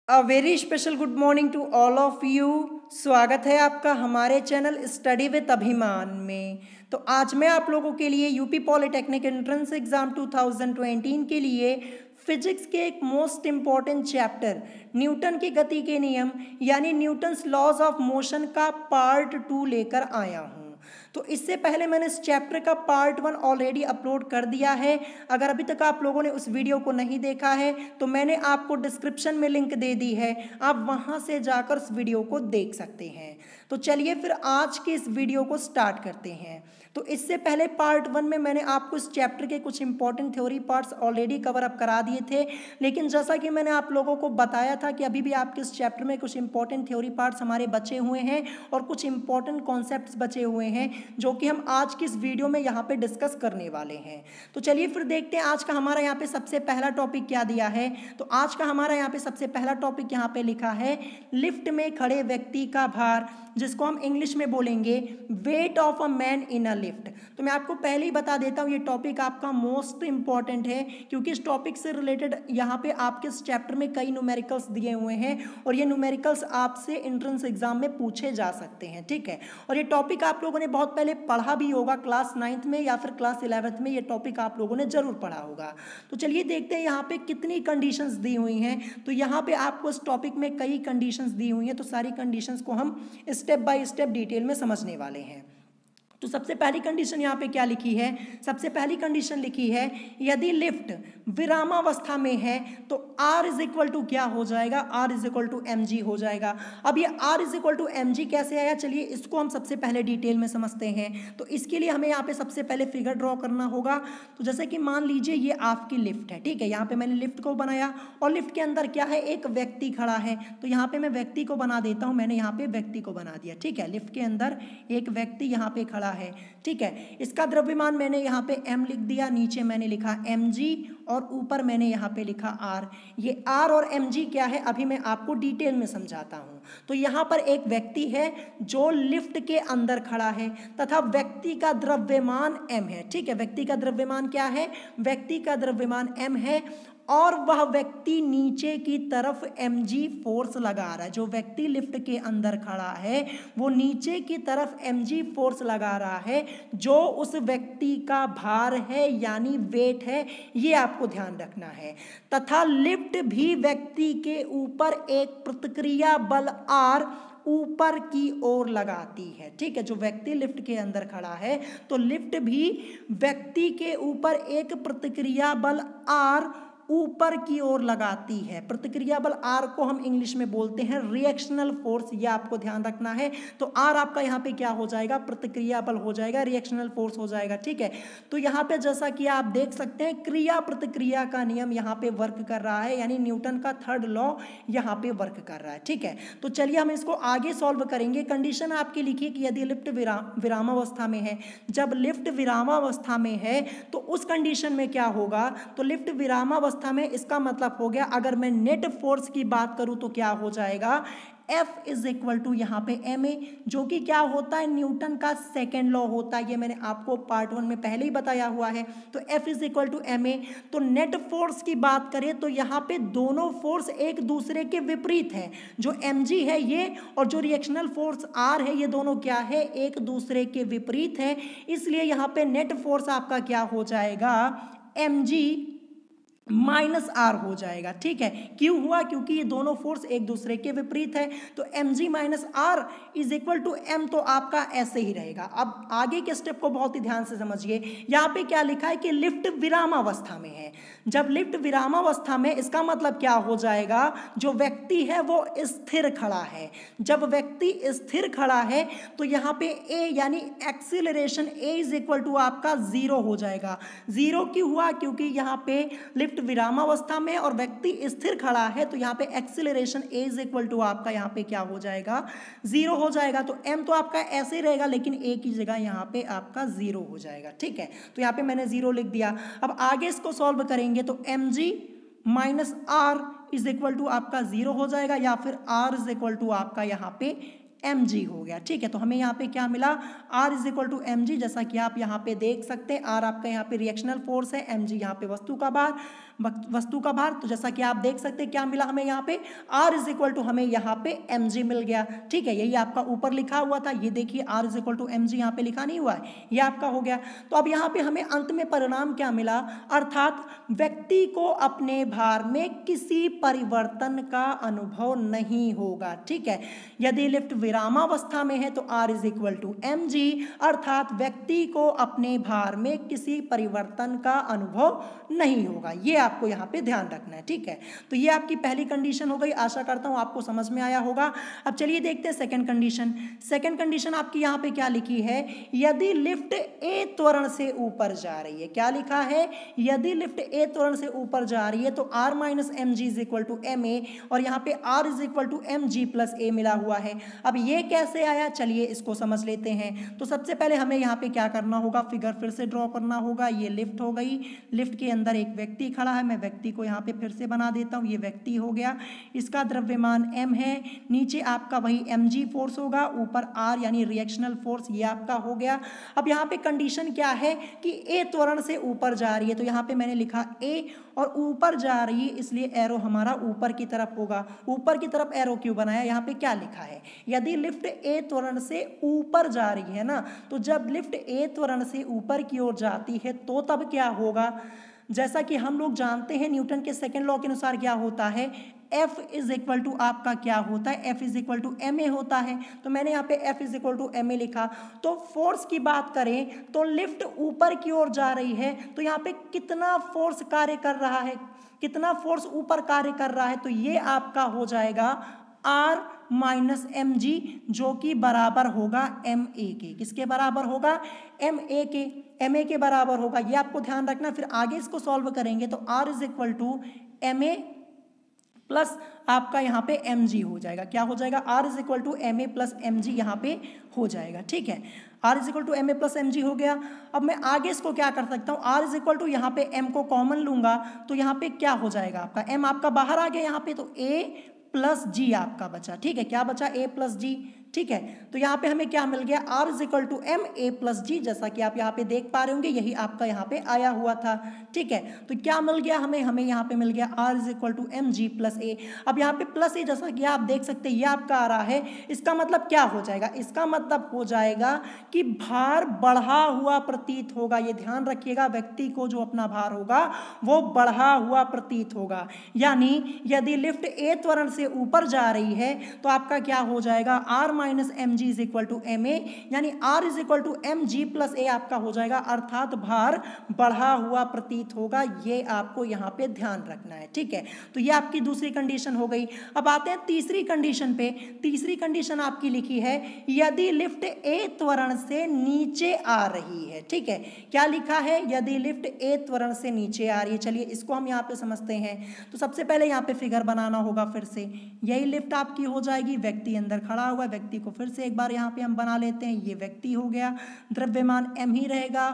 A very special good morning to all of you. स्वागत है आपका हमारे चैनल स्टडी विद अभिमान में। तो आज मैं आप लोगों के लिए यूपी पॉलिटेक्निक एंट्रेंस एग्जाम 2020 के लिए फिजिक्स के एक मोस्ट इम्पॉर्टेंट चैप्टर न्यूटन की गति के नियम यानी न्यूटन्स लॉज ऑफ मोशन का पार्ट 2 लेकर आया हूँ। तो इससे पहले मैंने इस चैप्टर का पार्ट 1 ऑलरेडी अपलोड कर दिया है। अगर अभी तक आप लोगों ने उस वीडियो को नहीं देखा है तो मैंने आपको डिस्क्रिप्शन में लिंक दे दी है, आप वहां से जाकर उस वीडियो को देख सकते हैं। तो चलिए फिर आज के इस वीडियो को स्टार्ट करते हैं। तो इससे पहले पार्ट 1 में मैंने आपको इस चैप्टर के कुछ important theory parts already cover up करा दिए थे, लेकिन जैसा कि मैंने आप लोगों को बताया था कि अभी भी आपके इस चैप्टर में कुछ इंपॉर्टेंट थ्योरी पार्ट्स हमारे बचे हुए हैं और कुछ इंपॉर्टेंट कॉन्सेप्ट्स बचे हुए हैं जो कि हम आज की इस वीडियो में यहाँ पे डिस्कस करने वाले हैं। तो चलिए फिर देखते हैं आज का हमारा यहाँ पे सबसे पहला टॉपिक क्या दिया है। तो आज का हमारा यहाँ पे सबसे पहला टॉपिक यहाँ पे लिखा है लिफ्ट में खड़े व्यक्ति का भार, जिसको हम इंग्लिश में बोलेंगे weight of a man in a lift. तो मैं आपको पहले ही बता देता हूँ ये टॉपिक आपका मोस्ट इंपॉर्टेंट है, क्योंकि इस टॉपिक से रिलेटेड यहाँ पे आपके इस चैप्टर में कई न्यूमेरिकल्स दिए हुए हैं और ये न्यूमेरिकल्स आपसे एंट्रेंस एग्जाम में पूछे जा सकते हैं, ठीक है। और ये टॉपिक आप लोगों ने बहुत पहले पढ़ा भी होगा, क्लास 9th में या फिर क्लास 11th में ये टॉपिक आप लोगों ने जरूर पढ़ा होगा। तो चलिए देखते हैं यहाँ पे कितनी कंडीशंस दी हुई हैं। तो यहाँ पे आपको इस टॉपिक में कई कंडीशंस दी हुई हैं, तो सारी कंडीशंस को हम स्टेप बाय स्टेप डिटेल में समझने वाले हैं। तो सबसे पहली कंडीशन यहाँ पे क्या लिखी है, सबसे पहली कंडीशन लिखी है यदि लिफ्ट विरामावस्था में है तो R इज इक्वल टू क्या हो जाएगा, R is equal to mg हो जाएगा। अब ये R is equal to mg कैसे आया, चलिए इसको हम सबसे पहले डिटेल में समझते हैं। तो इसके लिए हमें यहाँ पे सबसे पहले फिगर ड्रॉ करना होगा। तो जैसे कि मान लीजिए ये आपकी लिफ्ट है, ठीक है। यहाँ पे मैंने लिफ्ट को बनाया और लिफ्ट के अंदर क्या है, एक व्यक्ति खड़ा है। तो यहाँ पे मैं व्यक्ति को बना देता हूँ, मैंने यहाँ पे व्यक्ति को बना दिया, ठीक है। लिफ्ट के अंदर एक व्यक्ति यहाँ पे खड़ा है, ठीक है। इसका द्रव्यमान मैंने यहाँ पे m लिख दिया, नीचे मैंने लिखा mg और ऊपर मैंने यहाँ पे लिखा r। ये r और mg क्या है अभी मैं आपको डिटेल में समझाता हूँ। तो यहाँ पर एक व्यक्ति है जो लिफ्ट के अंदर खड़ा है तथा व्यक्ति का द्रव्यमान m है, ठीक है। व्यक्ति का द्रव्यमान क्या है, व्यक्ति का द्रव्यमान m है और वह व्यक्ति नीचे की तरफ mg फोर्स लगा रहा है। जो व्यक्ति लिफ्ट के अंदर खड़ा है वो नीचे की तरफ mg फोर्स लगा रहा है, जो उस व्यक्ति का भार है यानी वेट है, ये आपको ध्यान रखना है। तथा लिफ्ट भी व्यक्ति के ऊपर एक प्रतिक्रिया बल R ऊपर की ओर लगाती है, ठीक है। जो व्यक्ति लिफ्ट के अंदर खड़ा है तो लिफ्ट भी व्यक्ति के ऊपर एक प्रतिक्रिया बल R ऊपर की ओर लगाती है। प्रतिक्रिया बल R को हम इंग्लिश में बोलते हैं रिएक्शनल फोर्स, ये आपको ध्यान रखना है। तो R आपका यहाँ पे क्या हो जाएगा, प्रतिक्रिया बल हो जाएगा, रिएक्शनल फोर्स हो जाएगा, ठीक है। तो यहाँ पे जैसा कि आप देख सकते हैं क्रिया प्रतिक्रिया का नियम यहाँ पे वर्क कर रहा है, यानी न्यूटन का थर्ड लॉ यहाँ पे वर्क कर रहा है, ठीक है। तो चलिए हम इसको आगे सॉल्व करेंगे। कंडीशन आपकी लिखी कि यदि लिफ्ट विरामावस्था में है, जब लिफ्ट विरामावस्था में है तो उस कंडीशन में क्या होगा, तो लिफ्ट विरामावस्था में इसका मतलब हो गया, अगर मैं नेट फोर्स की बात करूं तो क्या हो जाएगा, F इज इक्वल टू यहाँ पे ma, जो कि क्या होता है, न्यूटन का सेकेंड लॉ होता है। ये मैंने आपको पार्ट 1 में पहले ही बताया हुआ है। तो F is equal to ma। तो नेट फोर्स की बात करें तो यहाँ पे दोनों फोर्स एक दूसरे के विपरीत है। जो mg है ये और जो रिएक्शनल फोर्स R है ये दोनों क्या है, एक दूसरे के विपरीत है। इसलिए यहाँ पे नेट फोर्स आपका क्या हो जाएगा, mg माइनस R हो जाएगा, ठीक है। क्यों हुआ, क्योंकि ये दोनों फोर्स एक दूसरे के विपरीत है। तो mg minus R is equal to m, तो आपका ऐसे ही रहेगा। अब आगे के स्टेप को बहुत ही ध्यान से समझिए। यहाँ पे क्या लिखा है कि लिफ्ट विरामावस्था में है। जब लिफ्ट विरामावस्था में, इसका मतलब क्या हो जाएगा, जो व्यक्ति है वो स्थिर खड़ा है। जब व्यक्ति स्थिर खड़ा है तो यहाँ पे a यानी acceleration a is equal to आपका 0 हो जाएगा। 0 क्यों हुआ, क्योंकि यहाँ पे लिफ्ट विरामावस्था में और व्यक्ति स्थिर खड़ा है तो यहाँ पे acceleration a is equal to आपका यहाँ पे क्या हो जाएगा, 0 हो जाएगा। तो m तो आपका ऐसे ही रहेगा लेकिन a की जगह यहाँ पे आपका 0 हो जाएगा, ठीक है। तो यहाँ पे मैंने 0 लिख दिया। अब आगे इसको सॉल्व करेंगे तो mg minus R is equal to आपका 0 हो जाएगा, या फिर R इज इक्वल टू आपका यहाँ पे mg हो गया। ठीक है, तो हमें यहाँ पे क्या मिला, R is equal to mg, जैसा कि आप यहाँ पे देख सकते हैं। R आपका यहाँ पे रिएक्शनल फोर्स है, mg यहाँ पे वस्तु का भार। तो जैसा कि आप देख सकते हैं क्या मिला हमें यहाँ पे, R इज इक्वल टू हमें यहाँ पे mg मिल गया। ठीक है, यही आपका ऊपर लिखा हुआ था, ये देखिए R is equal to mg यहाँ पे लिखा नहीं हुआ है, ये आपका हो गया। तो अब यहाँ पे हमें अंत में परिणाम क्या मिला, अर्थात व्यक्ति को अपने भार में किसी परिवर्तन का अनुभव नहीं होगा। ठीक है, यदि लिफ्ट विरामावस्था में है तो R is equal to mg, अर्थात व्यक्ति को अपने भार में किसी परिवर्तन का अनुभव नहीं होगा। ये आपको यहाँ पे ध्यान रखना है। ठीक है, तो ये आपकी पहली कंडीशन हो गई। आशा करता हूँ आपको समझ में आया होगा। अब चलिए देखते हैं सेकंड कंडीशन। सेकंड कंडीशन आपकी यहाँ पे क्या लिखी है, यदि लिफ्ट A त्वरण से ऊपर जा रही है। क्या लिखा है, यदि लिफ्ट A त्वरण से ऊपर जा रही है तो R minus M G is equal to M A, और यहाँ पे R is equal to M G plus A मिला हुआ है। अब ये कैसे आया, चलिए इसको समझ लेते हैं। तो सबसे पहले हमें यहाँ पे क्या करना होगा, फिगर फिर से ड्रॉ करना होगा। ये लिफ्ट हो गई, लिफ्ट के अंदर एक व्यक्ति खड़ा है, मैं व्यक्ति को यहाँ पे फिर से बना देता हूँ। ये व्यक्ति हो गया, इसका द्रव्यमान m है, नीचे आपका वही mg फोर्स होगा, ऊपर R यानी रिएक्शनल फोर्स, ये आपका हो गया। अब यहाँ पे कंडीशन क्या है कि A त्वरण से ऊपर जा रही है, तो यहाँ पे मैंने लिखा A और ऊपर जा रही है, इसलिए एरो हमारा ऊपर की तरफ होगा। ऊपर की तरफ एरो क्यों बनाया, यहाँ पे क्या लिखा है, यदि लिफ्ट A त्वरण से ऊपर जा रही है ना, तो जब लिफ्ट A त्वरण से ऊपर की ओर जाती है तो तब क्या होगा, जैसा कि हम लोग जानते हैं न्यूटन के सेकेंड लॉ के अनुसार क्या होता है, F इज इक्वल टू आपका क्या होता है, F is equal to M A होता है। तो मैंने यहाँ पे F is equal to M A लिखा। तो फोर्स की बात करें तो लिफ्ट ऊपर की ओर जा रही है, तो यहाँ पे कितना फोर्स कार्य कर रहा है, कितना फोर्स ऊपर कार्य कर रहा है, तो ये आपका हो जाएगा R माइनस एम जी, जो कि बराबर होगा एम ए के। किसके बराबर होगा, एम ए के, एम ए के बराबर होगा। ये आपको ध्यान रखना। फिर आगे इसको सॉल्व करेंगे तो R is equal to M A plus आपका यहाँ पे एम जी हो जाएगा। क्या हो जाएगा, R is equal to M A plus M G यहाँ पे हो जाएगा। ठीक है, R is equal to M A plus M G हो गया। अब मैं आगे इसको क्या कर सकता हूँ, R इज इक्वल टू यहाँ पे m को कॉमन लूंगा, तो यहाँ पे क्या हो जाएगा आपका, m आपका बाहर आ गया यहाँ पे, तो a प्लस जी आपका बचा। ठीक है, क्या बचा, a प्लस जी। ठीक है, तो यहाँ पे हमें क्या मिल गया, R is equal to M A plus G, जैसा कि आप यहाँ पे देख पा रहे होंगे, यही आपका यहाँ पे आया हुआ था। ठीक है, तो क्या मिल गया हमें यहाँ पे मिल गया R is equal to M G plus A. अब यहाँ पे प्लस ए, जैसा कि आप देख सकते हैं ये आपका आ रहा है, इसका मतलब क्या हो जाएगा, इसका मतलब हो जाएगा कि भार बढ़ा हुआ प्रतीत होगा। ये ध्यान रखिएगा, व्यक्ति को जो अपना भार होगा वो बढ़ा हुआ प्रतीत होगा। यानी यदि लिफ्ट ए त्वरण से ऊपर जा रही है तो आपका क्या हो जाएगा, R minus M G is equal to M A, यानी R is equal to M G plus A आपका हो जाएगा, अर्थात भार बढ़ा हुआ प्रतीत होगा। ये आपको यहाँ पे ध्यान रखना है। ठीक है, तो ये आपकी दूसरी कंडीशन हो गई। अब आते हैं तीसरी कंडीशन पे। तीसरी कंडीशन आपकी लिखी है, यदि लिफ्ट ए त्वरण से नीचे आ रही है। ठीक है, क्या लिखा है, यदि लिफ्ट ए त्वरण से नीचे आ रही है। चलिए इसको हम यहाँ पे समझते हैं। तो सबसे पहले यहाँ पे फिगर बनाना होगा। फिर से यही लिफ्ट आपकी हो जाएगी, व्यक्ति अंदर खड़ा हुआ है, व्यक्ति को फिर से एक बार यहाँ पे हम बना लेते हैं। ये व्यक्ति हो गया, द्रव्यमान m ही रहेगा,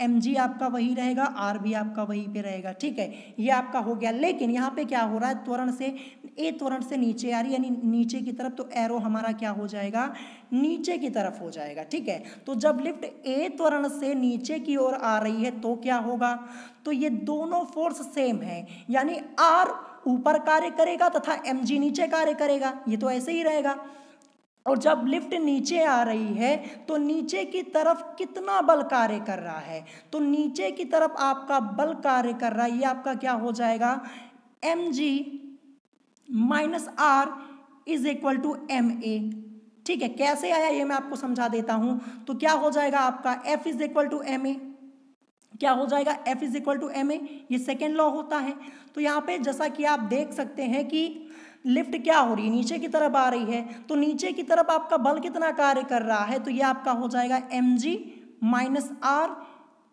mg आपका वही रहेगा, R भी आपका वही पे रहेगा। ठीक है, ये आपका हो गया। लेकिन यहाँ पे क्या हो रहा है, त्वरण से ए त्वरण से नीचे आ रही है, यानी नीचे की तरफ, तो एरो हमारा क्या हो जाएगा, नीचे की तरफ हो जाएगा। ठीक है, तो जब लिफ्ट ए त्वरण से नीचे की ओर आ रही है तो क्या होगा, तो ये दोनों फोर्स सेम है, यानी R ऊपर कार्य करेगा तथा mg नीचे कार्य करेगा। ये तो ऐसे ही रहेगा। और जब लिफ्ट नीचे आ रही है तो नीचे की तरफ कितना बल कार्य कर रहा है, तो नीचे की तरफ आपका बल कार्य कर रहा है, ये आपका क्या हो जाएगा, mg minus R is equal to M A. ठीक है, कैसे आया ये मैं आपको समझा देता हूं। तो क्या हो जाएगा आपका F is equal to M a, क्या हो जाएगा, F is equal to M a, ये सेकेंड लॉ होता है। तो यहाँ पे जैसा कि आप देख सकते हैं कि लिफ्ट क्या हो रही है, नीचे की तरफ आ रही है, तो नीचे की तरफ आपका बल कितना कार्य कर रहा है, तो ये आपका हो जाएगा mg minus R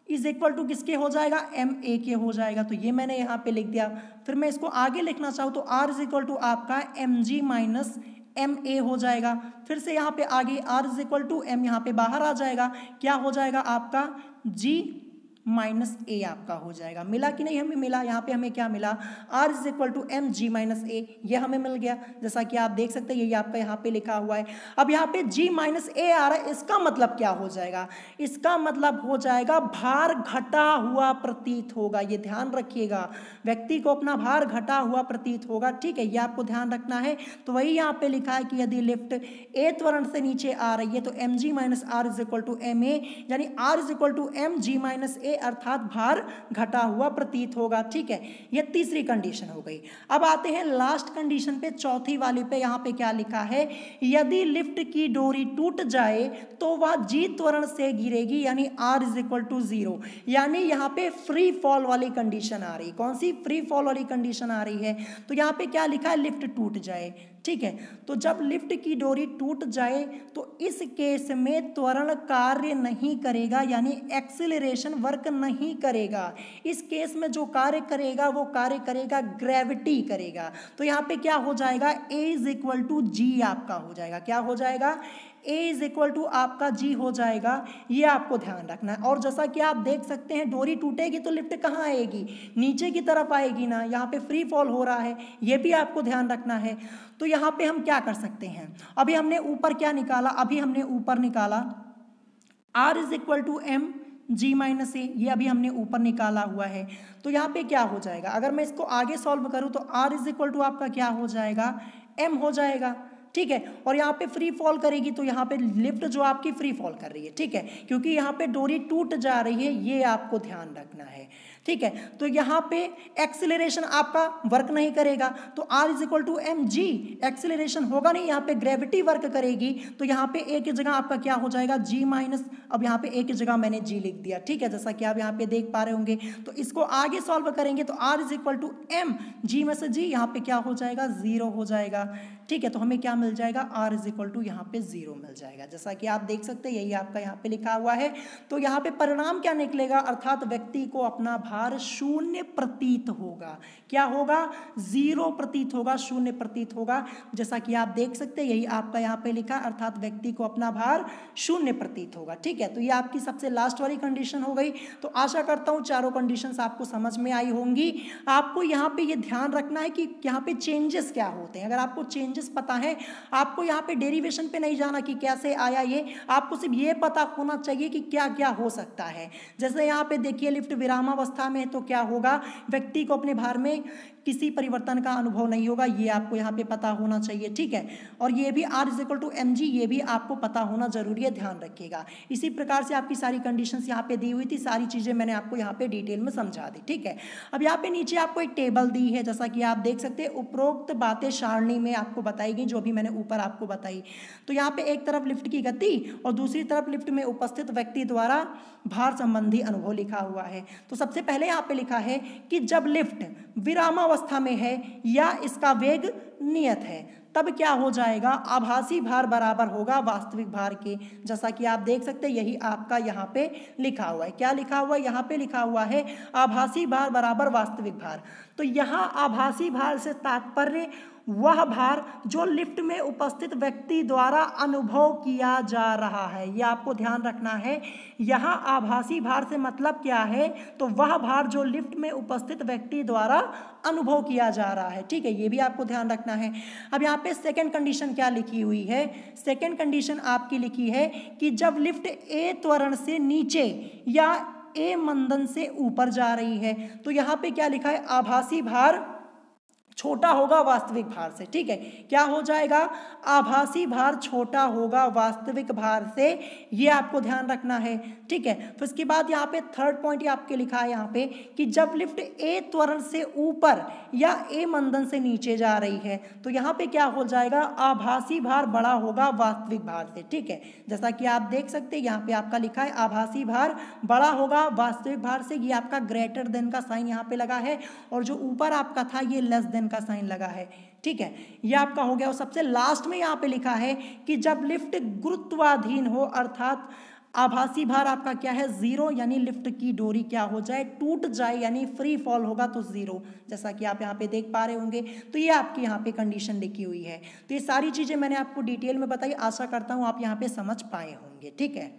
is equal to किसके हो जाएगा, एम ए के हो जाएगा। तो ये मैंने यहाँ पे लिख दिया। फिर मैं इसको आगे लिखना चाहूँ तो R इज इक्वल टू आपका mg माइनस एम ए हो जाएगा। फिर से यहाँ पे आगे R is equal to m, यहाँ पे बाहर आ जाएगा, क्या हो जाएगा आपका G माइनस ए आपका हो जाएगा। मिला कि नहीं? हमें मिला। यहाँ पे हमें क्या मिला? r is equal to M G minus A, ये हमें मिल गया। जैसा कि आप देख सकते हैं यही आपका यहाँ पे लिखा हुआ है। अब यहाँ पे g माइनस ए आ रहा है, इसका मतलब क्या हो जाएगा? इसका मतलब हो जाएगा भार घटा हुआ प्रतीत होगा। ये ध्यान रखिएगा, व्यक्ति को अपना भार घटा हुआ प्रतीत होगा। ठीक है, ये आपको ध्यान रखना है। तो वही यहाँ पे लिखा है कि यदि लिफ्ट ए त्वरण से नीचे आ रही है तो M G minus R is equal to M A, यानी R is equal to M G minus A, अर्थात भार घटा हुआ प्रतीत होगा। ठीक है, ये तीसरी कंडीशन हो गई। अब आते हैं लास्ट कंडीशन पे, चौथी वाली पे। यहाँ पे क्या लिखा है? यदि लिफ्ट की डोरी टूट जाए तो वह जी त्वरण से गिरेगी, यानी आर इज इक्वल टू 0। यानी यहाँ पे फ्री फॉल वाली कंडीशन आ रही। कौन सी फ्री फॉल वाली कंडीशन आ रही है? तो यहाँ पे क्या लिखा है? लिफ्ट टूट जाए। ठीक है, तो जब लिफ्ट की डोरी टूट जाए तो इस केस में त्वरण कार्य नहीं करेगा, यानी एक्सीलरेशन वर्क नहीं करेगा। इस केस में जो कार्य करेगा वो कार्य करेगा ग्रेविटी करेगा। तो यहाँ पे क्या हो जाएगा? ए इज इक्वल टू जी आपका हो जाएगा। क्या हो जाएगा? ए इज इक्वल टू आपका जी हो जाएगा। ये आपको ध्यान रखना है। और जैसा कि आप देख सकते हैं डोरी टूटेगी तो लिफ्ट कहाँ आएगी? नीचे की तरफ आएगी ना। यहाँ पे फ्री फॉल हो रहा है, ये भी आपको ध्यान रखना है। तो यहाँ पे हम क्या कर सकते हैं? अभी हमने ऊपर क्या निकाला? अभी हमने ऊपर निकाला r is equal to M G minus A, ये अभी हमने ऊपर निकाला हुआ है। तो यहाँ पे क्या हो जाएगा? अगर मैं इसको आगे सॉल्व करूँ तो r इज इक्वल टू आपका क्या हो जाएगा? m हो जाएगा। ठीक है, और यहाँ पे फ्री फॉल करेगी तो यहाँ पे लिफ्ट जो आपकी फ्री फॉल कर रही है। ठीक है, क्योंकि यहाँ पे डोरी टूट जा रही है, ये आपको ध्यान रखना है। ठीक है, तो यहाँ पे एक्सीलरेशन आपका वर्क नहीं करेगा, तो r is equal to M g, acceleration होगा नहीं, यहाँ पे ग्रेविटी वर्क करेगी। तो यहाँ पे a की जगह आपका क्या हो जाएगा? g माइनस, अब यहाँ पे a की जगह मैंने g लिख दिया। ठीक है, जैसा कि आप यहाँ पे देख पा रहे होंगे। तो इसको आगे सॉल्व करेंगे तो r is equal to M g में से g, यहाँ पे क्या हो जाएगा? 0 हो जाएगा। ठीक है, तो हमें क्या मिल जाएगा? r इज इक्वल टू यहाँ पे 0 मिल जाएगा। जैसा कि आप देख सकते हैं यही आपका यहाँ पे लिखा हुआ है। तो यहाँ पे परिणाम क्या निकलेगा? अर्थात व्यक्ति को अपना भार शून्य प्रतीत होगा। क्या होगा? 0 प्रतीत होगा, शून्य प्रतीत होगा। जैसा कि आप देख सकते हैं यही आपका यहाँ पे लिखा, अर्थात व्यक्ति को अपना भार शून्य प्रतीत होगा। ठीक है, तो ये आपकी सबसे लास्ट वाली कंडीशन हो गई। तो आशा करता हूँ चारों कंडीशंस आपको समझ में आई होंगी। आपको यहाँ पे ये ध्यान रखना है कि यहाँ पे चेंजेस क्या होते हैं। अगर आपको चेंजेस पता है, आपको यहाँ पे डेरिवेशन पे नहीं जाना कि कैसे आया ये, आपको सिर्फ ये पता होना चाहिए कि क्या क्या हो सकता है। जैसे यहाँ पे देखिए लिफ्ट विरामावस्था में तो क्या होगा? व्यक्ति को अपने भार में किसी परिवर्तन का अनुभव नहीं होगा, ये आपको यहाँ पे पता होना चाहिए। ठीक है, और ये भी r is equal to M g, ये भी आपको पता होना जरूरी है, ध्यान रखिएगा। इसी प्रकार से आपकी सारी कंडीशंस यहाँ पे दी हुई थी, सारी चीज़ें मैंने आपको यहाँ पे डिटेल में समझा दी। ठीक है, अब यहाँ पे नीचे आपको एक टेबल दी है, जैसा कि आप देख सकते हैं उपरोक्त बातें सारणी में आपको बताई गई, जो भी मैंने ऊपर आपको बताई। तो यहाँ पे एक तरफ लिफ्ट की गति और दूसरी तरफ लिफ्ट में उपस्थित व्यक्ति द्वारा भार संबंधी अनुभव लिखा हुआ है। तो सबसे पहले यहाँ पे लिखा है कि जब लिफ्ट विरामावस्था में है या इसका वेग नियत है तब क्या हो जाएगा? आभासी भार बराबर होगा वास्तविक भार के। जैसा कि आप देख सकते हैं यही आपका यहाँ पे लिखा हुआ है। क्या लिखा हुआ है? यहाँ पे लिखा हुआ है आभासी भार बराबर वास्तविक भार। तो यहाँ आभासी भार से तात्पर्य वह भार जो लिफ्ट में उपस्थित व्यक्ति द्वारा अनुभव किया जा रहा है, यह आपको ध्यान रखना है। यहाँ आभासी भार से मतलब क्या है? तो वह भार जो लिफ्ट में उपस्थित व्यक्ति द्वारा अनुभव किया जा रहा है। ठीक है, ये भी आपको ध्यान रखना है। अब यहाँ पे सेकंड कंडीशन क्या लिखी हुई है? सेकंड कंडीशन आपकी लिखी है कि जब लिफ्ट ए त्वरण से नीचे या ए मंदन से ऊपर जा रही है, तो यहाँ पे क्या लिखा है? आभासी भार छोटा होगा वास्तविक भार से। ठीक है, क्या हो जाएगा? आभासी भार छोटा होगा वास्तविक भार से, ये आपको ध्यान रखना है। ठीक है, फिर इसके बाद यहाँ पे थर्ड पॉइंट आपके लिखा है यहाँ पे कि जब लिफ्ट ए त्वरण से ऊपर या ए मंदन से नीचे जा रही है, तो यहाँ पे क्या हो जाएगा? आभासी भार बड़ा होगा वास्तविक भार से। ठीक है, जैसा कि आप देख सकते हैं यहाँ पे आपका लिखा है आभासी भार बड़ा होगा वास्तविक भार से, ये आपका ग्रेटर देन का साइन यहाँ पे लगा है, और जो ऊपर आपका था ये लेस देन का साइन लगा है। ठीक है, ये आपका हो गया। और सबसे लास्ट में यहाँ पे लिखा है कि जब लिफ्ट गुरुत्वाधीन हो, अर्थात आभासी भार आपका क्या है? 0, यानी लिफ्ट की डोरी क्या हो जाए? टूट जाए, यानी फ्री फॉल होगा तो 0, जैसा कि आप यहाँ पे देख पा रहे होंगे। तो ये आपकी यहाँ पे कंडीशन लिखी हुई है। तो ये सारी चीजें मैंने आपको डिटेल में बताई, आशा करता हूँ आप यहाँ पे समझ पाए होंगे। ठीक है,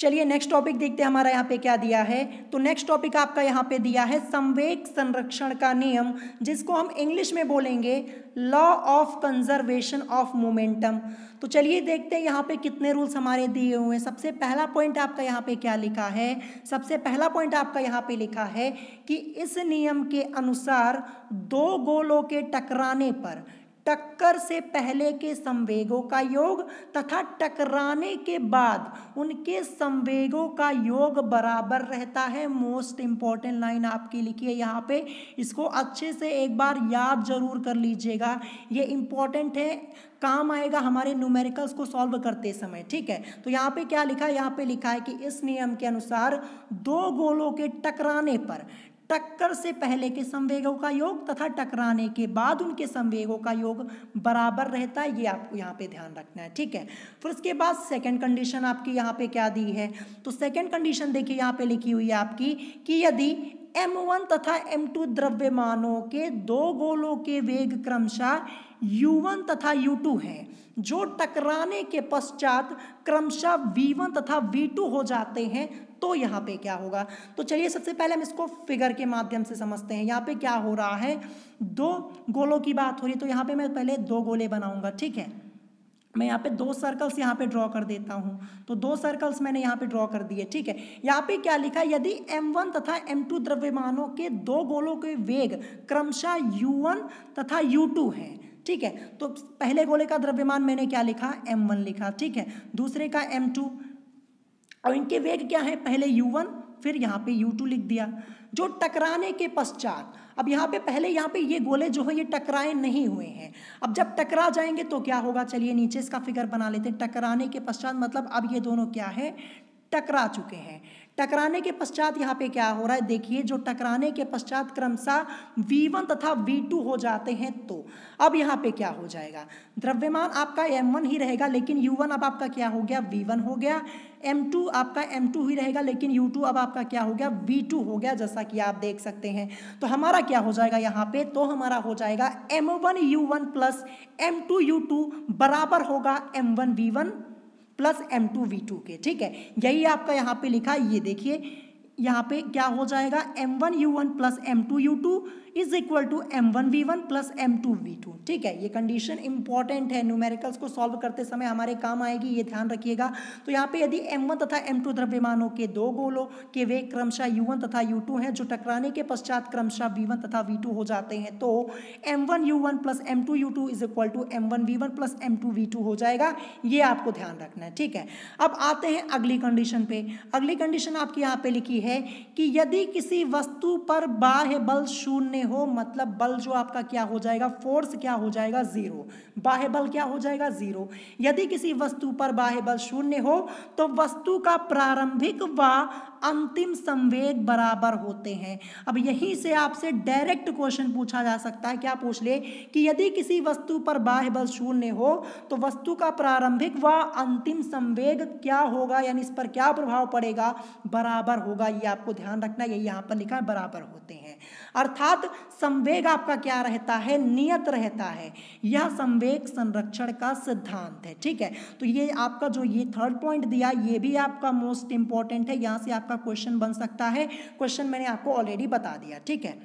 चलिए नेक्स्ट टॉपिक देखते हैं हमारा यहाँ पे क्या दिया है। तो नेक्स्ट टॉपिक आपका यहाँ पे दिया है संवेग संरक्षण का नियम, जिसको हम इंग्लिश में बोलेंगे law of conservation of momentum. तो चलिए देखते हैं यहाँ पे कितने रूल्स हमारे दिए हुए हैं। सबसे पहला पॉइंट आपका यहाँ पे क्या लिखा है, सबसे पहला पॉइंट आपका यहाँ पे लिखा है कि इस नियम के अनुसार दो गोलों के टकराने पर टक्कर से पहले के संवेगों का योग तथा टकराने के बाद उनके संवेगों का योग बराबर रहता है। मोस्ट इंपॉर्टेंट लाइन आपकी लिखी है यहाँ पे, इसको अच्छे से एक बार याद जरूर कर लीजिएगा, ये इंपॉर्टेंट है, काम आएगा हमारे न्यूमेरिकल्स को सॉल्व करते समय। ठीक है, तो यहाँ पे क्या लिखा है, यहाँ पे लिखा है कि इस नियम के अनुसार दो गोलों के टकराने पर टक्कर से पहले के संवेगों का योग तथा टकराने के बाद उनके संवेगों का योग बराबर रहता है, ये आपको यहाँ पे ध्यान रखना है। ठीक है, फिर उसके बाद सेकंड कंडीशन आपकी यहाँ पे क्या दी है, तो सेकंड कंडीशन देखिए यहाँ पे लिखी हुई है आपकी कि यदि m1 तथा m2 द्रव्यमानों के दो गोलों के वेग क्रमशः u1 तथा u2 हैं, जो टकराने के पश्चात क्रमशः v1 तथा v2 हो जाते हैं, तो यहाँ पे क्या होगा। तो चलिए सबसे पहले हम इसको फिगर के माध्यम से समझते हैं। यहाँ पे क्या हो रहा है, दो गोलों की बात हो रही है, तो यहाँ पे मैं पहले दो गोले बनाऊंगा। ठीक है, मैं यहाँ पे दो सर्कल्स यहाँ पे ड्रॉ कर देता हूँ, तो दो सर्कल्स मैंने यहाँ पे ड्रॉ कर दिए। ठीक है, यहाँ पे क्या लिखा है, यदि m1 तथा m2 द्रव्यमानों के दो गोलों के वेग क्रमशः u1 तथा u2 हैं। ठीक है, तो पहले गोले का द्रव्यमान मैंने क्या लिखा, m1 लिखा। ठीक है, दूसरे का m2, और इनके वेग क्या है, पहले u1 फिर यहाँ पे u2 लिख दिया। जो टकराने के पश्चात, अब यहाँ पे पहले यहाँ पे ये गोले जो है ये टकराए नहीं हुए हैं, अब जब टकरा जाएंगे तो क्या होगा, चलिए नीचे इसका फिगर बना लेते हैं। टकराने के पश्चात मतलब अब ये दोनों क्या है, टकरा चुके हैं। टकराने के पश्चात यहाँ पे क्या हो रहा है, देखिए जो टकराने के पश्चात क्रमशः v1 तथा v2 हो जाते हैं, तो अब यहाँ पे क्या हो जाएगा, द्रव्यमान आपका m1 ही रहेगा, लेकिन u1 अब आपका क्या हो गया, v1 हो गया। m2 आपका m2 ही रहेगा, लेकिन u2 अब आपका क्या हो गया, v2 हो गया, जैसा कि आप देख सकते हैं। तो हमारा क्या हो जाएगा यहाँ पे, तो हमारा हो जाएगा m1 u1 plus m2 u2 बराबर होगा m1 v1 plus m2 v2 के। ठीक है, यही आपका यहाँ पे लिखा है, ये देखिए यहाँ पे क्या हो जाएगा, m1 u1 plus m2 u2 is equal to m1 v1 plus m2 v2। ठीक है, ये कंडीशन इंपॉर्टेंट है, न्यूमेरिकल्स को सॉल्व करते समय हमारे काम आएगी, ये ध्यान रखिएगा। तो यहाँ पे यदि m1 तथा m2 द्रव्यमानों के दो गोलों के वेग क्रमशः u1 तथा u2 हैं, जो टकराने के पश्चात क्रमशः v1 तथा v2 हो जाते हैं, तो m1 u1 plus m2 u2 is equal to m1 v1 plus m2 v2 हो जाएगा, ये आपको ध्यान रखना है। ठीक है, अब आते हैं अगली कंडीशन पे। अगली कंडीशन आपकी यहाँ पे लिखी है कि यदि किसी वस्तु पर बाह्य बल शून्य हो, मतलब बल जो आपका क्या हो जाएगा, फोर्स क्या हो जाएगा, जीरो, बाह्य बल क्या हो जाएगा, जीरो। यदि किसी वस्तु पर बाह्य बल शून्य हो तो वस्तु का प्रारंभिक व अंतिम संवेग बराबर होते हैं। अब यहीं से आपसे डायरेक्ट क्वेश्चन पूछा जा सकता है, क्या पूछ ले कि यदि किसी वस्तु पर बाह्य बल शून्य हो तो वस्तु का प्रारंभिक व अंतिम संवेग क्या होगा, यानी इस पर क्या प्रभाव पड़ेगा, बराबर होगा। ये आपको ध्यान रखना, ये यहाँ पर लिखा है बराबर होते हैं, अर्थात संवेग आपका क्या रहता है, नियत रहता है। यह संवेग संरक्षण का सिद्धांत है। ठीक है, तो ये आपका जो ये थर्ड पॉइंट दिया, ये भी आपका मोस्ट इंपॉर्टेंट है, यहाँ से आपका क्वेश्चन बन सकता है। क्वेश्चन मैंने आपको ऑलरेडी बता दिया। ठीक है,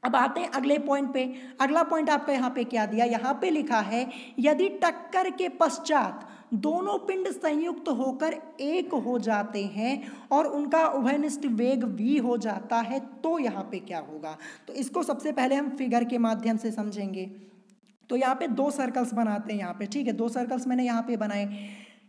अब आते हैं अगले पॉइंट पे। अगला पॉइंट आपका यहाँ पे क्या दिया, यहाँ पे लिखा है यदि टक्कर के पश्चात दोनों पिंड संयुक्त होकर एक हो जाते हैं और उनका उभयनिष्ठ वेग v हो जाता है, तो यहाँ पे क्या होगा। तो इसको सबसे पहले हम फिगर के माध्यम से समझेंगे। तो यहाँ पे दो सर्कल्स बनाते हैं यहाँ पे। ठीक है, दो सर्कल्स मैंने यहाँ पे बनाए।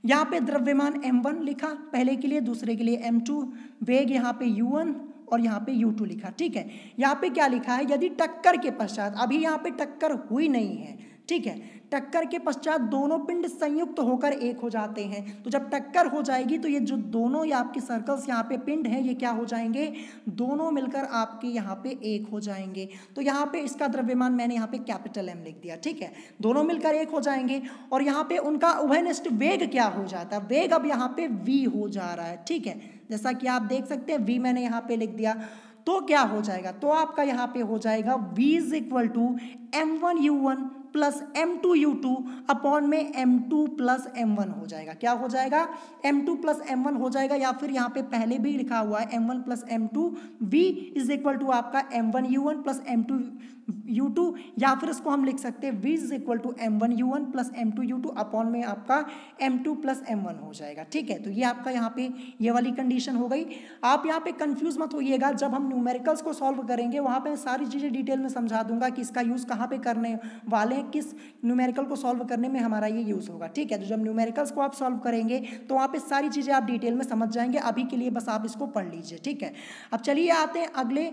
यहाँ पे द्रव्यमान m1 लिखा पहले के लिए, दूसरे के लिए m2, वेग यहाँ पे u1 और यहाँ पे u2 लिखा। ठीक है, यहाँ पे क्या लिखा है, यदि टक्कर के पश्चात, अभी यहाँ पे टक्कर हुई नहीं है, ठीक है, टक्कर के पश्चात दोनों पिंड संयुक्त होकर एक हो जाते हैं। तो जब टक्कर हो जाएगी तो ये जो दोनों ये आपके सर्कल्स यहाँ पे पिंड हैं, ये क्या हो जाएंगे, दोनों मिलकर आपके यहाँ पे एक हो जाएंगे। तो यहाँ पे इसका द्रव्यमान मैंने यहाँ पे कैपिटल M लिख दिया। ठीक है, दोनों मिलकर एक हो जाएंगे और यहाँ पे उनका उभयनिष्ठ वेग क्या हो जाता है, वेग अब यहाँ पे v हो जा रहा है। ठीक है, जैसा कि आप देख सकते हैं v मैंने यहाँ पे लिख दिया। तो क्या हो जाएगा, तो आपका यहाँ पे हो जाएगा v is equal to m1 u1 plus M2U2 upon में M2 प्लस M1 हो जाएगा। क्या हो जाएगा? M2 प्लस M1 हो जाएगा, या फिर यहाँ पे पहले भी लिखा हुआ है M1 plus M2 V is equal to आपका M1U1 प्लस M2U2, या फिर इसको हम लिख सकते हैं V is equal to M1U1 plus M2U2 upon में आपका M2 प्लस M1 हो जाएगा। ठीक है, तो ये आपका यहाँ पे ये वाली कंडीशन हो गई। आप यहाँ पे कंफ्यूज मत होइएगा, जब हम न्यूमेरिकल्स को सॉल्व करेंगे वहाँ पे सारी चीज़ें डिटेल में समझा दूंगा कि इसका यूज़ कहाँ पे करने वाले हैं, किस न्यूमेरिकल को सॉल्व करने में हमारा ये यूज़ होगा। ठीक है, तो जब न्यूमेरिकल्स को आप सॉल्व करेंगे तो वहाँ पे सारी चीज़ें आप डिटेल में समझ जाएंगे। अभी के लिए बस आप इसको पढ़ लीजिए। ठीक है, अब चलिए आते हैं अगले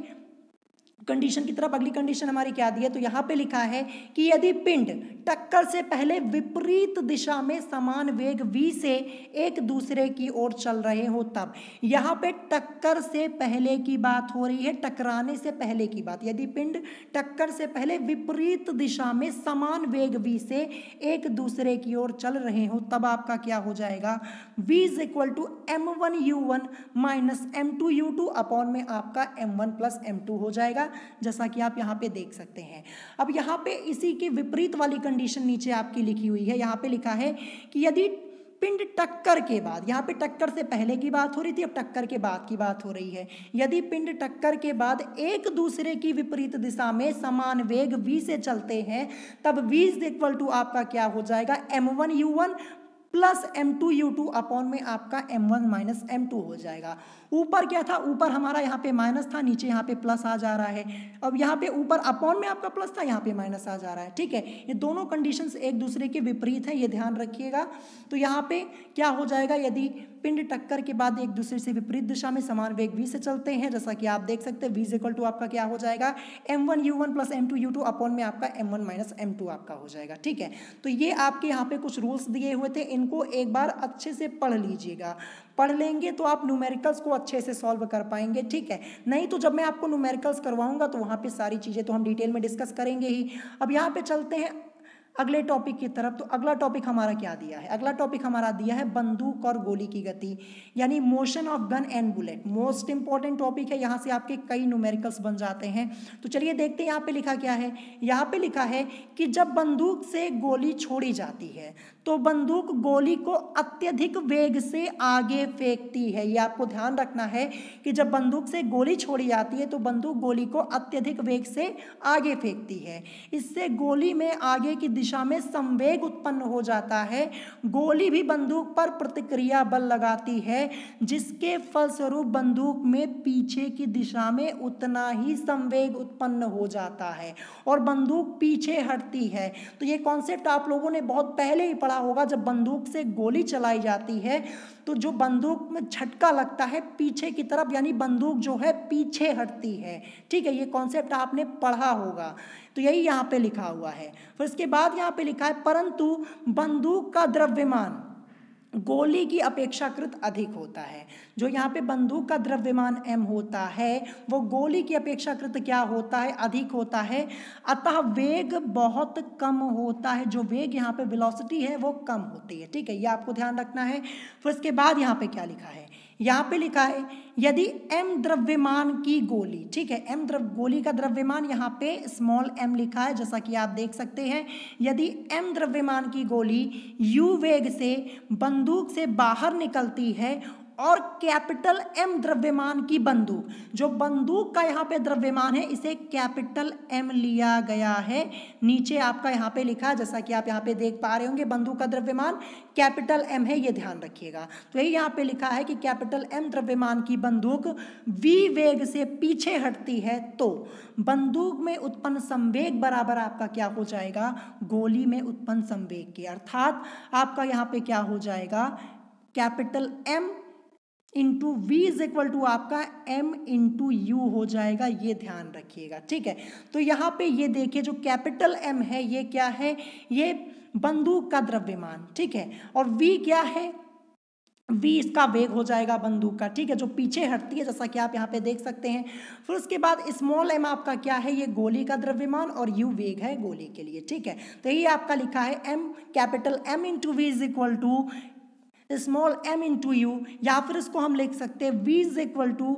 कंडीशन की तरफ। अगली कंडीशन हमारी क्या दी है? तो यहाँ पे लिखा है कि यदि पिंड टक्कर से पहले विपरीत दिशा में समान वेग v से एक दूसरे की ओर चल रहे हो तब। यहाँ पे टक्कर से पहले की बात हो रही है, टकराने से पहले की बात। यदि पिंड टक्कर से पहले विपरीत दिशा में समान वेग v से एक दूसरे की ओर चल रहे हो तब आपका क्या हो जाएगा? v is equal to M1U1 minus M2U2 upon में आपका M1 प्लस M2 हो जाएगा, जैसा कि आप यहाँ पे देख सकते हैं। अब यहाँ पे इसी के विपरीत वाली कंडीशन नीचे आपकी लिखी हुई है। यहाँ पे लिखा है कि यदि पिंड टक्कर के बाद, यहाँ पे टक्कर से पहले की बात हो रही थी, अब टक्कर के बाद की बात हो रही है। यदि पिंड टक्कर के बाद एक दूसरे की विपरीत दिशा में समान वेग v से चलते हैं तब v इज इक्वल टू आपका क्या हो जाएगा? M1U1 प्लस M2U2 अपॉन में आपका M1 माइनस M2 हो जाएगा। ऊपर क्या था? ऊपर हमारा यहाँ पे माइनस था, नीचे यहाँ पे प्लस आ जा रहा है। अब यहाँ पे ऊपर अपॉन में आपका प्लस था, यहाँ पे माइनस आ जा रहा है। ठीक है, ये दोनों कंडीशंस एक दूसरे के विपरीत हैं, ये ध्यान रखिएगा। तो यहाँ पे क्या हो जाएगा? यदि पिंड टक्कर के बाद एक दूसरे से विपरीत दिशा में समान वेग v से चलते हैं, जैसा कि आप देख सकते हैं, v इज इक्वल टू आपका क्या हो जाएगा? M1U1 प्लस M2U2 अपॉन में आपका M1 माइनस M2 आपका हो जाएगा। ठीक है, तो ये आपके यहाँ पे कुछ रूल्स दिए हुए थे, इनको एक बार अच्छे से पढ़ लीजिएगा। पढ़ लेंगे तो आप न्यूमेरिकल्स को अच्छे से सॉल्व कर पाएंगे। ठीक है, नहीं तो जब मैं आपको न्यूमेरिकल्स करवाऊंगा तो वहाँ पे सारी चीज़ें तो हम डिटेल में डिस्कस करेंगे ही। अब यहाँ पे चलते हैं अगले टॉपिक की तरफ। तो अगला टॉपिक हमारा क्या दिया है? अगला टॉपिक हमारा दिया है बंदूक और गोली की गति, यानी motion of gun and bullet. Most important topic है, यहाँ से आपके कई न्यूमेरिकल्स बन जाते हैं। तो चलिए देखते हैं यहाँ पे लिखा क्या है। यहाँ पे लिखा है कि जब बंदूक से गोली छोड़ी जाती है तो बंदूक गोली को अत्यधिक वेग से आगे फेंकती है। ये आपको ध्यान रखना है कि जब बंदूक से गोली छोड़ी जाती है तो बंदूक गोली को अत्यधिक वेग से आगे फेंकती है। इससे गोली में आगे की दिशा में संवेग उत्पन्न हो जाता है। गोली भी बंदूक पर प्रतिक्रिया बल लगाती है, जिसके फलस्वरूप बंदूक में पीछे की दिशा में उतना ही संवेग उत्पन्न हो जाता है और बंदूक पीछे हटती है। तो ये कॉन्सेप्ट आप लोगों ने बहुत पहले ही पढ़ा होगा। जब बंदूक से गोली चलाई जाती है तो जो बंदूक में झटका लगता है पीछे की तरफ, यानी बंदूक जो है पीछे हटती है। ठीक है, ये कॉन्सेप्ट आपने पढ़ा होगा। तो यही यहाँ पे लिखा हुआ है। फिर इसके बाद यहाँ पे लिखा है परंतु बंदूक का द्रव्यमान गोली की अपेक्षाकृत अधिक होता है। जो यहाँ पे बंदूक का द्रव्यमान m होता है वो गोली की अपेक्षाकृत क्या होता है? अधिक होता है। अतः वेग बहुत कम होता है। जो वेग यहाँ पे वेलोसिटी है वो कम होती है। ठीक है, ये आपको ध्यान रखना है। फिर इसके बाद यहाँ पे क्या लिखा है? यहाँ पे लिखा है यदि m द्रव्यमान की गोली, ठीक है, गोली का द्रव्यमान यहाँ पे स्मॉल m लिखा है, जैसा कि आप देख सकते हैं। यदि m द्रव्यमान की गोली u वेग से बंदूक से बाहर निकलती है और कैपिटल M द्रव्यमान की बंदूक, जो बंदूक का यहाँ पे द्रव्यमान है इसे कैपिटल M लिया गया है। नीचे आपका यहाँ पे लिखा है, जैसा कि आप यहाँ पे देख पा रहे होंगे, बंदूक का द्रव्यमान कैपिटल M है, ये ध्यान रखिएगा। तो यही यहाँ पे लिखा है कि कैपिटल M द्रव्यमान की बंदूक v वेग से पीछे हटती है तो बंदूक में उत्पन्न संवेग बराबर आपका क्या हो जाएगा? गोली में उत्पन्न संवेग के। अर्थात आपका यहाँ पे क्या हो जाएगा? Capital M into v is equal to आपका m इंटू यू हो जाएगा। ये ध्यान रखिएगा। ठीक है, तो यहाँ पे ये देखिए जो कैपिटल M है ये क्या है? ये बंदूक का द्रव्यमान। ठीक है, और v क्या है? v इसका वेग हो जाएगा बंदूक का। ठीक है, जो पीछे हटती है, जैसा कि आप यहाँ पे देख सकते हैं। फिर उसके बाद स्मॉल m आपका क्या है? ये गोली का द्रव्यमान और u वेग है गोली के लिए। ठीक है, तो ये आपका लिखा है m capital M into v is equal to small m into u, या फिर इसको हम लिख सकते हैं v is equal to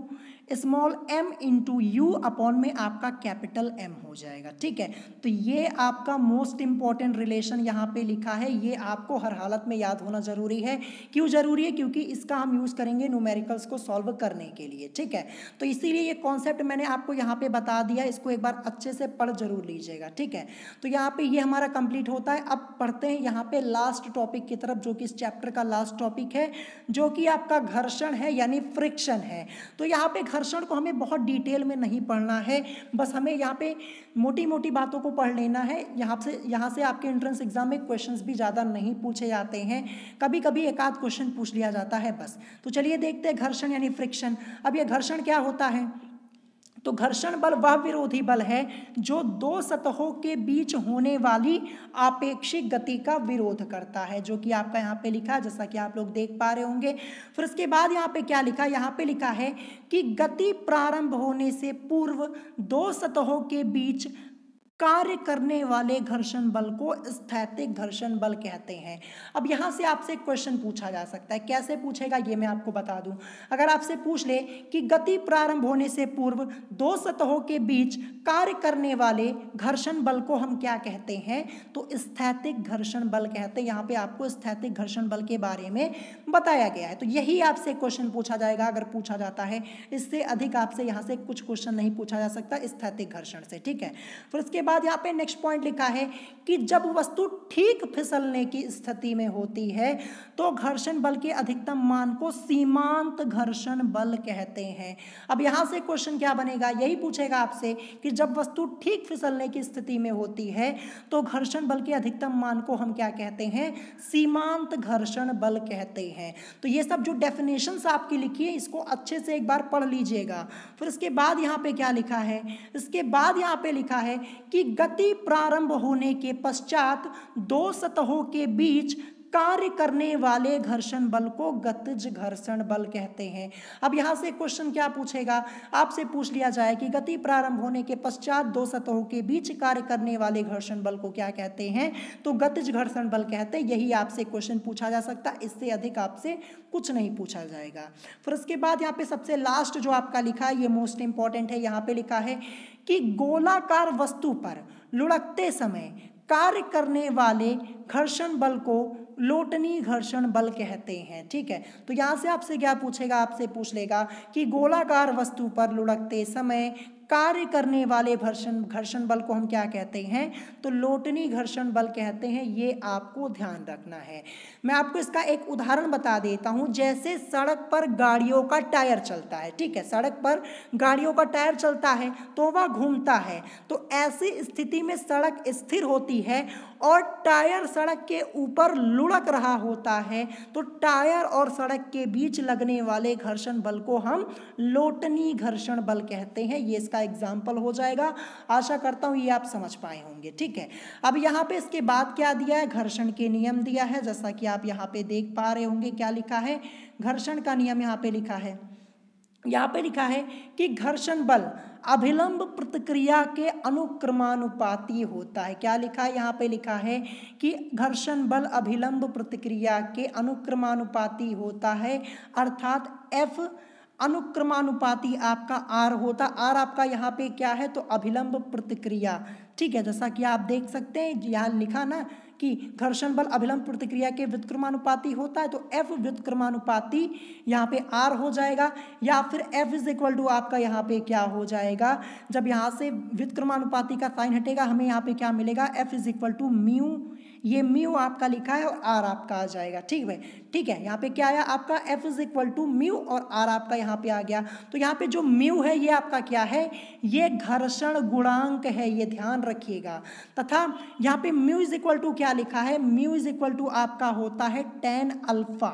small m into u upon में आपका कैपिटल M हो जाएगा। ठीक है, तो ये आपका मोस्ट इंपॉर्टेंट रिलेशन यहाँ पे लिखा है, ये आपको हर हालत में याद होना जरूरी है। क्यों जरूरी है? क्योंकि इसका हम यूज़ करेंगे न्यूमेरिकल्स को सॉल्व करने के लिए। ठीक है, तो इसीलिए ये कॉन्सेप्ट मैंने आपको यहाँ पे बता दिया, इसको एक बार अच्छे से पढ़ जरूर लीजिएगा। ठीक है, तो यहाँ पे ये हमारा कंप्लीट होता है। अब पढ़ते हैं यहाँ पे लास्ट टॉपिक की तरफ, जो कि इस चैप्टर का लास्ट टॉपिक है, जो कि आपका घर्षण है यानी फ्रिक्शन है। तो यहाँ पे घर्षण को हमें बहुत डिटेल में नहीं पढ़ना है, बस हमें यहाँ पे मोटी मोटी बातों को पढ़ लेना है। यहाँ से आपके एंट्रेंस एग्जाम में क्वेश्चंस भी ज़्यादा नहीं पूछे जाते हैं, कभी कभी एक आध क्वेश्चन पूछ लिया जाता है बस। तो चलिए देखते हैं घर्षण यानी फ्रिक्शन। अब ये घर्षण क्या होता है? तो घर्षण बल वह विरोधी बल है जो दो सतहों के बीच होने वाली आपेक्षिक गति का विरोध करता है, जो कि आपका यहाँ पे लिखा है, जैसा कि आप लोग देख पा रहे होंगे। फिर उसके बाद यहाँ पे क्या लिखा है? यहाँ पे लिखा है कि गति प्रारंभ होने से पूर्व दो सतहों के बीच कार्य करने वाले घर्षण बल को स्थैतिक घर्षण बल कहते हैं। अब यहाँ से आपसे क्वेश्चन पूछा जा सकता है, कैसे पूछेगा ये मैं आपको बता दूं। अगर आपसे पूछ ले कि गति प्रारंभ होने से पूर्व दो सतहों के बीच कार्य करने वाले घर्षण बल को हम क्या कहते हैं, तो स्थैतिक घर्षण बल कहते हैं। यहाँ पे आपको स्थैतिक घर्षण बल के बारे में बताया गया है, तो यही आपसे क्वेश्चन पूछा जाएगा अगर पूछा जाता है। इससे अधिक आपसे यहाँ से कुछ क्वेश्चन नहीं पूछा जा सकता स्थैतिक घर्षण से। ठीक है, फिर उसके बाद यहाँ पे नेक्स्ट पॉइंट लिखा है कि जब वस्तु ठीक फिसलने की स्थिति में होती है तो घर्षण बल के अधिकतम मान को सीमांत घर्षण बल कहते हैं। अब यहाँ से क्वेश्चन क्या बनेगा? यही पूछेगा आपसे कि जब वस्तु ठीक फिसलने की स्थिति में होती है तो घर्षण बल के अधिकतम मान को हम क्या कहते हैं? सीमांत घर्षण बल कहते हैं। तो ये सब जो डेफिनेशंस आपकी लिखी है इसको अच्छे से एक बार पढ़ लीजिएगा। फिर इसके बाद यहाँ पे क्या लिखा है? इसके बाद यहाँ पे लिखा है कि गति प्रारंभ होने के पश्चात दो सतहों के बीच कार्य करने वाले घर्षण बल को गतिज घर्षण बल कहते हैं। अब यहाँ से क्वेश्चन क्या पूछेगा? आपसे पूछ लिया जाए कि गति प्रारंभ होने के पश्चात दो सतहों के बीच कार्य करने वाले घर्षण बल को क्या कहते हैं, तो गतिज घर्षण बल कहते हैं। यही आपसे क्वेश्चन पूछा जा सकता है, इससे अधिक आपसे कुछ नहीं पूछा जाएगा। फिर उसके बाद यहाँ पे सबसे लास्ट जो आपका लिखा है ये मोस्ट इंपॉर्टेंट है। यहाँ पे लिखा है कि गोलाकार वस्तु पर लुढ़कते समय कार्य करने वाले घर्षण बल को लोटनी घर्षण बल कहते हैं। ठीक है, तो यहाँ से आपसे क्या पूछेगा? आपसे पूछ लेगा कि गोलाकार वस्तु पर लुढ़कते समय कार्य करने वाले घर्षण बल को हम क्या कहते हैं, तो लोटनी घर्षण बल कहते हैं। ये आपको ध्यान रखना है। मैं आपको इसका एक उदाहरण बता देता हूँ। जैसे सड़क पर गाड़ियों का टायर चलता है, ठीक है, सड़क पर गाड़ियों का टायर चलता है तो वह घूमता है, तो ऐसी स्थिति में सड़क स्थिर होती है और टायर सड़क के ऊपर लुढ़क रहा होता है, तो टायर और सड़क के बीच लगने वाले घर्षण बल को हम लोटनी घर्षण बल कहते हैं। ये इसका एग्जाम्पल हो जाएगा। आशा करता हूं ये आप समझ पाए होंगे। ठीक है, अब यहाँ पे इसके बाद क्या दिया है? घर्षण के नियम दिया है, जैसा कि आप यहाँ पे देख पा रहे होंगे। क्या लिखा है? घर्षण का नियम यहाँ पे लिखा है। यहाँ पे लिखा है कि घर्षण बल अभिलंब प्रतिक्रिया के अनुक्रमानुपाती होता है। क्या लिखा है? यहाँ पे लिखा है कि घर्षण बल अभिलंब प्रतिक्रिया के अनुक्रमानुपाती होता है, अर्थात F अनुक्रमानुपाती आपका R होता। R आपका यहाँ पे क्या है? तो अभिलंब प्रतिक्रिया। ठीक है, जैसा कि आप देख सकते हैं यहाँ लिखा ना कि घर्षण बल अभिलंब प्रतिक्रिया के व्युत्क्रमानुपाती होता है, तो F व्युत्क्रमानुपाती यहाँ पे R हो जाएगा, या फिर F इज इक्वल टू आपका यहाँ पे क्या हो जाएगा? जब यहाँ से व्युत्क्रमानुपाती का साइन हटेगा हमें यहाँ पे क्या मिलेगा? F is equal to mu. ये म्यू आपका लिखा है और R आपका आ जाएगा। ठीक है, ठीक है, यहाँ पे क्या आया आपका? F is equal to mu और R आपका यहाँ पे आ गया। तो यहाँ पे जो म्यू है ये आपका क्या है? ये घर्षण गुणांक है, ये ध्यान रखिएगा। तथा यहाँ पे म्यू इज इक्वल टू क्या लिखा है? म्यू इज इक्वल टू आपका होता है tan अल्फा,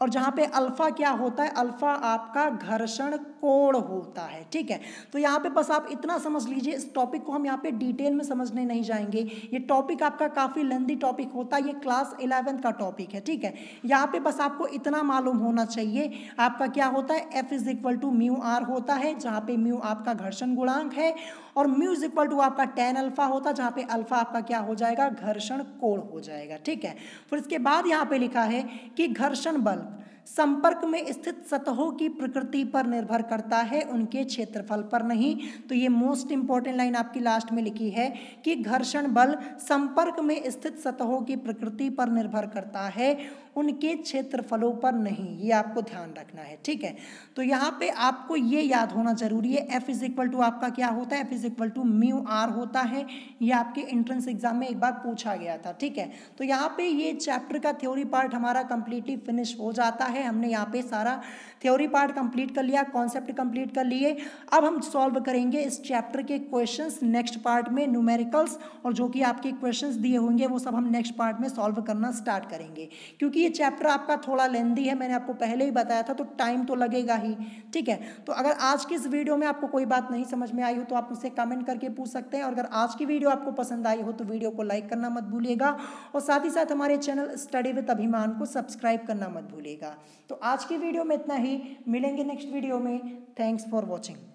और जहाँ पे अल्फा क्या होता है? अल्फा आपका घर्षण कोण होता है। ठीक है, तो यहाँ पे बस आप इतना समझ लीजिए। इस टॉपिक को हम यहाँ पे डिटेल में समझने नहीं जाएंगे, ये टॉपिक आपका काफ़ी लेंदी टॉपिक होता है, ये क्लास 11 का टॉपिक है। ठीक है, यहाँ पे बस आपको इतना मालूम होना चाहिए आपका क्या होता है? F is equal to mu R होता है, जहाँ पे म्यू आपका घर्षण गुणांक है, और म्यू इज इक्वल टू आपका tan अल्फा होता है, जहाँ पे अल्फा आपका क्या हो जाएगा? घर्षण कोण हो जाएगा। ठीक है, फिर इसके बाद यहाँ पे लिखा है कि घर्षण बल संपर्क में स्थित सतहों की प्रकृति पर निर्भर करता है, उनके क्षेत्रफल पर नहीं। तो ये मोस्ट इंपॉर्टेंट लाइन आपकी लास्ट में लिखी है कि घर्षण बल संपर्क में स्थित सतहों की प्रकृति पर निर्भर करता है, उनके क्षेत्रफलों पर नहीं। ये आपको ध्यान रखना है, ठीक है। तो यहाँ पे आपको ये याद होना जरूरी है, F इज इक्वल टू आपका क्या होता है, F is equal to mu r होता है। ये आपके एंट्रेंस एग्जाम में एक बार पूछा गया था, ठीक है। तो यहाँ पे ये चैप्टर का थ्योरी पार्ट हमारा कंप्लीटली फिनिश हो जाता है। हमने यहाँ पे सारा थ्योरी पार्ट कंप्लीट कर लिया, कॉन्सेप्ट कंप्लीट कर लिए। अब हम सॉल्व करेंगे इस चैप्टर के क्वेश्चंस नेक्स्ट पार्ट में, न्यूमेरिकल्स, और जो कि आपके क्वेश्चंस दिए होंगे वो सब हम नेक्स्ट पार्ट में सॉल्व करना स्टार्ट करेंगे। क्योंकि ये चैप्टर आपका थोड़ा लेंदी है, मैंने आपको पहले ही बताया था, तो टाइम तो लगेगा ही, ठीक है। तो अगर आज की इस वीडियो में आपको कोई बात नहीं समझ में आई हो तो आप मुझसे कमेंट करके पूछ सकते हैं, और अगर आज की वीडियो आपको पसंद आई हो तो वीडियो को लाइक करना मत भूलिएगा, और साथ ही साथ हमारे चैनल स्टडी विद अभिमान को सब्सक्राइब करना मत भूलिएगा। तो आज की वीडियो में इतना ही, मिलेंगे नेक्स्ट वीडियो में। Thanks for watching.